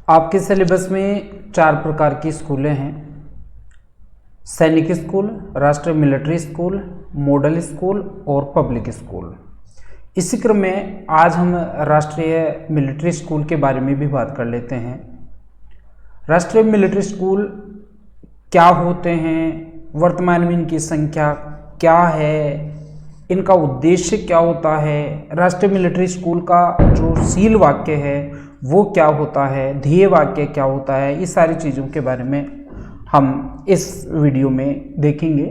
आपके सिलेबस में 4 प्रकार की स्कूलें हैं। सैनिक स्कूल, राष्ट्रीय मिलिट्री स्कूल, मॉडल स्कूल और पब्लिक स्कूल। इसी क्रम में आज हम राष्ट्रीय मिलिट्री स्कूल के बारे में भी बात कर लेते हैं। राष्ट्रीय मिलिट्री स्कूल क्या होते हैं, वर्तमान में इनकी संख्या क्या है, इनका उद्देश्य क्या होता है, राष्ट्रीय मिलिट्री स्कूल का जो सील वाक्य है वो क्या होता है, ध्येय वाक्य क्या होता है, इस सारी चीज़ों के बारे में हम इस वीडियो में देखेंगे।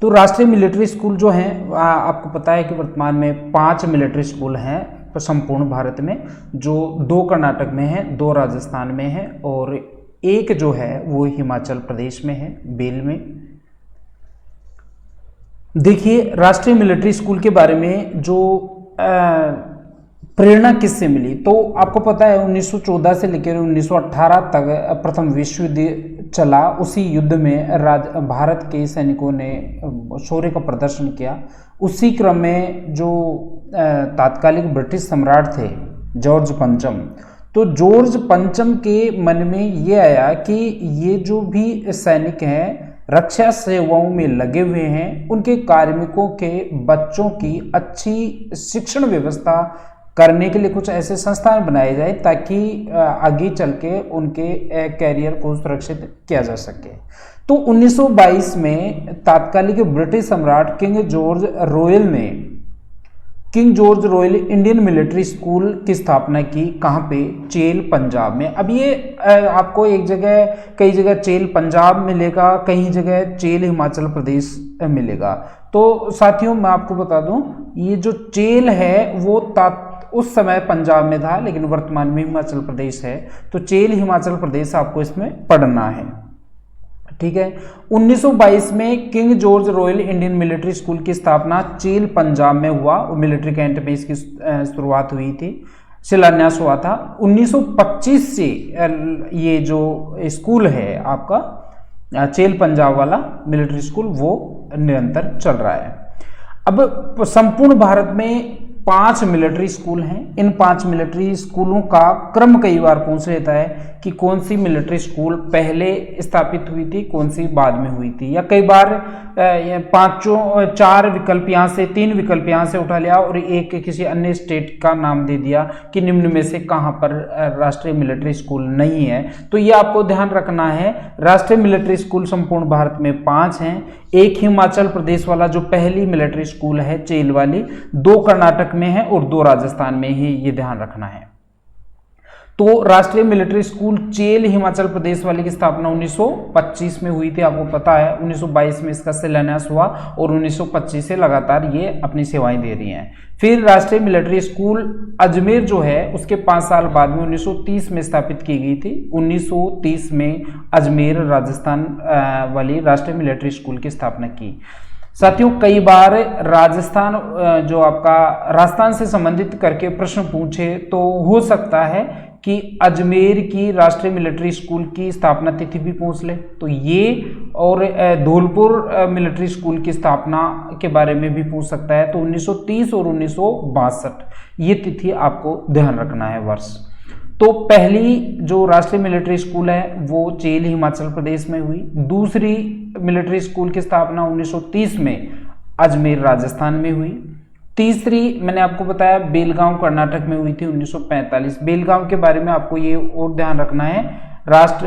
तो राष्ट्रीय मिलिट्री स्कूल जो हैं, आपको पता है कि वर्तमान में 5 मिलिट्री स्कूल हैं संपूर्ण भारत में, जो 2 कर्नाटक में हैं, 2 राजस्थान में हैं और एक जो है वो हिमाचल प्रदेश में है, बेल में। देखिए, राष्ट्रीय मिलिट्री स्कूल के बारे में जो प्रेरणा किससे मिली, तो आपको पता है 1914 से लेकर 1918 तक प्रथम विश्व युद्ध चला। उसी युद्ध में भारत के सैनिकों ने शौर्य का प्रदर्शन किया। उसी क्रम में जो तात्कालिक ब्रिटिश सम्राट थे जॉर्ज पंचम, तो जॉर्ज पंचम के मन में ये आया कि ये जो भी सैनिक हैं रक्षा सेवाओं में लगे हुए हैं, उनके कार्मिकों के बच्चों की अच्छी शिक्षण व्यवस्था करने के लिए कुछ ऐसे संस्थान बनाए जाए ताकि आगे चल के उनके कैरियर को सुरक्षित किया जा सके। तो 1922 में तात्कालिक ब्रिटिश सम्राट king George royal Indian military school की स्थापना की। कहाँ पे? चेल, पंजाब में। अब ये आपको कई जगह चेल पंजाब मिलेगा, कई जगह चेल हिमाचल प्रदेश मिलेगा। तो साथियों, मैं आपको बता दूं, ये जो चेल है वो उस समय पंजाब में था, लेकिन वर्तमान में हिमाचल प्रदेश है। तो चेल हिमाचल प्रदेश आपको इसमें पढ़ना है, ठीक है। 1922 में king George royal Indian military school की स्थापना चेल पंजाब में हुआ। मिलिट्री कैंट में इसकी शुरुआत हुई थी, शिलान्यास हुआ था। 1925 से ये जो स्कूल है आपका चेल पंजाब वाला मिलिट्री स्कूल वो निरंतर चल रहा है। अब संपूर्ण भारत में 5 मिलिट्री स्कूल हैं। इन 5 मिलिट्री स्कूलों का क्रम कई बार पूछ लेता है कि कौन सी मिलिट्री स्कूल पहले स्थापित हुई थी, कौन सी बाद में हुई थी, या कई बार 4 विकल्प यहाँ से, 3 विकल्प यहाँ से उठा लिया और एक किसी अन्य स्टेट का नाम दे दिया कि निम्न में से कहाँ पर राष्ट्रीय मिलिट्री स्कूल नहीं है। तो ये आपको ध्यान रखना है, राष्ट्रीय मिलिट्री स्कूल संपूर्ण भारत में 5 हैं। एक हिमाचल प्रदेश वाला जो पहली मिलिट्री स्कूल है चेल वाली, 2 कर्नाटक में है और 2 राजस्थान में ही, ये ध्यान रखना है। तो राष्ट्रीय मिलिट्री स्कूल चेल हिमाचल प्रदेश वाली की स्थापना 1925 में हुई थी, आपको पता है। 1922 में इसका शिलान्यास हुआ और 1925 से लगातार ये अपनी सेवाएं दे रही हैं। फिर राष्ट्रीय मिलिट्री स्कूल अजमेर जो है उसके 5 साल बाद में 1930 में स्थापित की गई थी। 1930 में अजमेर राजस्थान वाली राष्ट्रीय मिलिट्री स्कूल की स्थापना की। साथियों, कई बार राजस्थान जो आपका राजस्थान से संबंधित करके प्रश्न पूछे तो हो सकता है कि अजमेर की राष्ट्रीय मिलिट्री स्कूल की स्थापना तिथि भी पूछ ले, तो ये और धौलपुर मिलिट्री स्कूल की स्थापना के बारे में भी पूछ सकता है। तो 1930 और 1962 ये तिथि आपको ध्यान रखना है, वर्ष। तो पहली जो राष्ट्रीय मिलिट्री स्कूल है वो चेल हिमाचल प्रदेश में हुई। दूसरी मिलिट्री स्कूल की स्थापना 1930 में अजमेर राजस्थान में हुई। तीसरी मैंने आपको बताया बेलगांव कर्नाटक में हुई थी 1945। बेलगांव के बारे में आपको ये और ध्यान रखना है,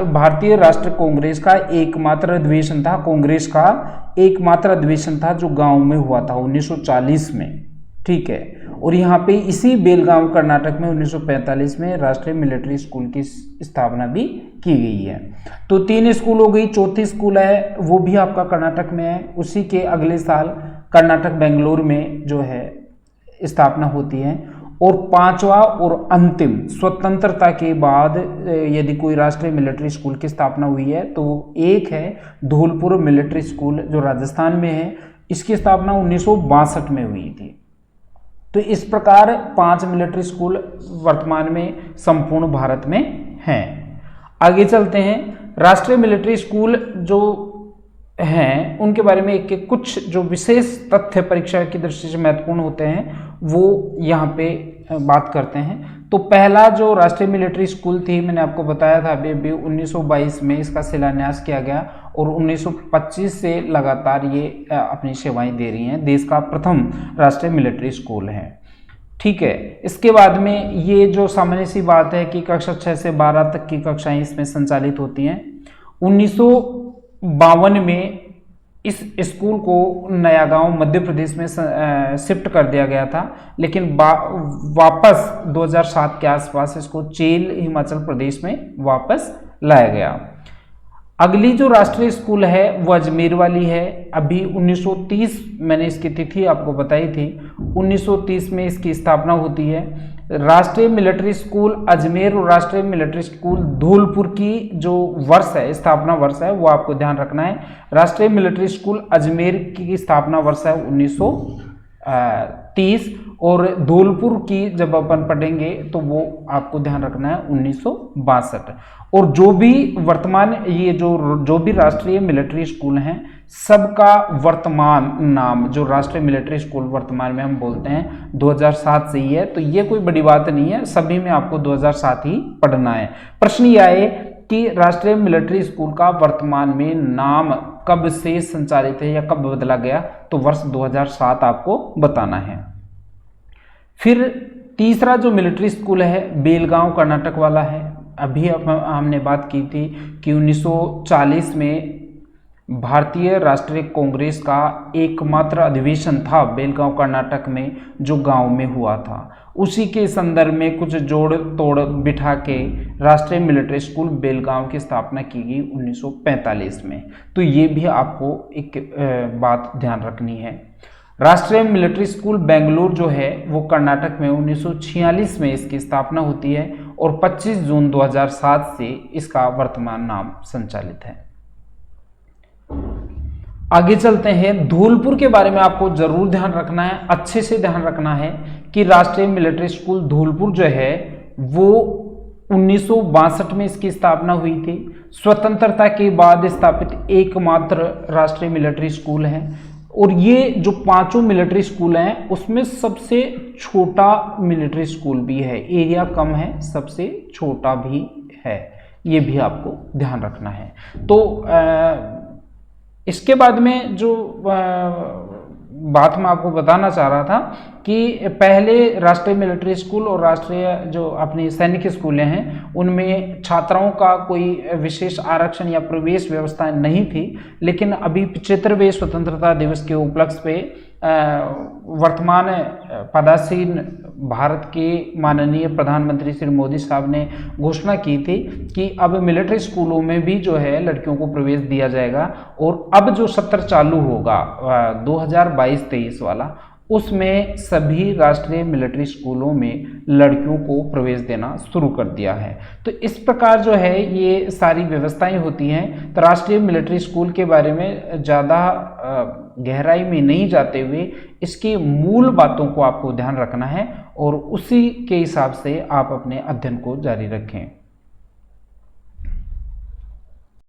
भारतीय राष्ट्र कांग्रेस का एकमात्र अधिवेशन था, कांग्रेस का एकमात्र अधिवेशन था जो गांव में हुआ था 1940 में, ठीक है। और यहाँ पे इसी बेलगांव कर्नाटक में 1945 में राष्ट्रीय मिलिट्री स्कूल की स्थापना भी की गई है। तो 3 स्कूल हो गई। चौथी स्कूल है वो भी आपका कर्नाटक में है। उसी के अगले साल कर्नाटक बेंगलोर में जो है स्थापना होती है। और 5वां और अंतिम, स्वतंत्रता के बाद यदि कोई राष्ट्रीय मिलिट्री स्कूल की स्थापना हुई है तो एक है धौलपुर मिलिट्री स्कूल जो राजस्थान में है, इसकी स्थापना 1962 में हुई थी। तो इस प्रकार 5 मिलिट्री स्कूल वर्तमान में संपूर्ण भारत में हैं। आगे चलते हैं। राष्ट्रीय मिलिट्री स्कूल जो हैं उनके बारे में एक कुछ जो विशेष तथ्य परीक्षा की दृष्टि से महत्वपूर्ण होते हैं वो यहाँ पे बात करते हैं। तो पहला जो राष्ट्रीय मिलिट्री स्कूल थी, मैंने आपको बताया था अभी 1922 में इसका शिलान्यास किया गया और 1925 से लगातार ये अपनी सेवाएं दे रही हैं। देश का प्रथम राष्ट्रीय मिलिट्री स्कूल है। ठीक है, इसके बाद में ये जो सामान्य सी बात है कि कक्षा 6 से 12 तक की कक्षाएं इसमें संचालित होती हैं। 1952 में इस स्कूल को नया गांव मध्य प्रदेश में शिफ्ट कर दिया गया था, लेकिन वापस 2007 के आसपास इसको चेल हिमाचल प्रदेश में वापस लाया गया। अगली जो राष्ट्रीय स्कूल है वो अजमेर वाली है। अभी 1930 मैंने इसकी तिथि आपको बताई थी, 1930 में इसकी स्थापना होती है। राष्ट्रीय मिलिट्री स्कूल अजमेर और राष्ट्रीय मिलिट्री स्कूल धौलपुर की जो वर्ष है, स्थापना वर्ष है, वो आपको ध्यान रखना है। राष्ट्रीय मिलिट्री स्कूल अजमेर की स्थापना वर्ष है 1930 और धौलपुर की जब अपन पढ़ेंगे तो वो आपको ध्यान रखना है 1962। और जो भी वर्तमान ये जो भी राष्ट्रीय मिलिट्री स्कूल हैं, सबका वर्तमान नाम जो राष्ट्रीय मिलिट्री स्कूल वर्तमान में हम बोलते हैं 2007 से ही है। तो ये कोई बड़ी बात नहीं है, सभी में आपको 2007 ही पढ़ना है। प्रश्न ये आए कि राष्ट्रीय मिलिट्री स्कूल का वर्तमान में नाम कब से संचालित है या कब बदला गया, तो वर्ष 2007 आपको बताना है। फिर तीसरा जो मिलिट्री स्कूल है बेलगांव कर्नाटक वाला है। अभी हमने बात की थी कि 1940 में भारतीय राष्ट्रीय कांग्रेस का एकमात्र अधिवेशन था बेलगांव कर्नाटक में, जो गांव में हुआ था। उसी के संदर्भ में कुछ जोड़ तोड़ बिठा के राष्ट्रीय मिलिट्री स्कूल बेलगांव की स्थापना की गई 1945 में। तो ये भी आपको एक बात ध्यान रखनी है। राष्ट्रीय मिलिट्री स्कूल बेंगलुरु जो है वो कर्नाटक में 1946 में इसकी स्थापना होती है और 25 जून 2007 से इसका वर्तमान नाम संचालित है। आगे चलते हैं। धौलपुर के बारे में आपको जरूर ध्यान रखना है, अच्छे से ध्यान रखना है कि राष्ट्रीय मिलिट्री स्कूल धौलपुर जो है वो 1962 में इसकी स्थापना हुई थी। स्वतंत्रता के बाद स्थापित एकमात्र राष्ट्रीय मिलिट्री स्कूल है और ये जो पांचों मिलिट्री स्कूल हैं उसमें सबसे छोटा मिलिट्री स्कूल भी है, एरिया कम है, सबसे छोटा भी है, ये भी आपको ध्यान रखना है। तो इसके बाद में जो बात मैं आपको बताना चाह रहा था कि पहले राष्ट्रीय मिलिट्री स्कूल और राष्ट्रीय जो अपनी सैनिक स्कूलें हैं उनमें छात्राओं का कोई विशेष आरक्षण या प्रवेश व्यवस्था नहीं थी, लेकिन अभी 75वें स्वतंत्रता दिवस के उपलक्ष्य पे वर्तमान पदासीन भारत के माननीय प्रधानमंत्री श्री मोदी साहब ने घोषणा की थी कि अब मिलिट्री स्कूलों में भी जो है लड़कियों को प्रवेश दिया जाएगा और अब जो सत्र चालू होगा 2022-23 वाला, उसमें सभी राष्ट्रीय मिलिट्री स्कूलों में लड़कियों को प्रवेश देना शुरू कर दिया है। तो इस प्रकार जो है ये सारी व्यवस्थाएं होती हैं। तो राष्ट्रीय मिलिट्री स्कूल के बारे में ज़्यादा गहराई में नहीं जाते हुए इसकी मूल बातों को आपको ध्यान रखना है और उसी के हिसाब से आप अपने अध्ययन को जारी रखें।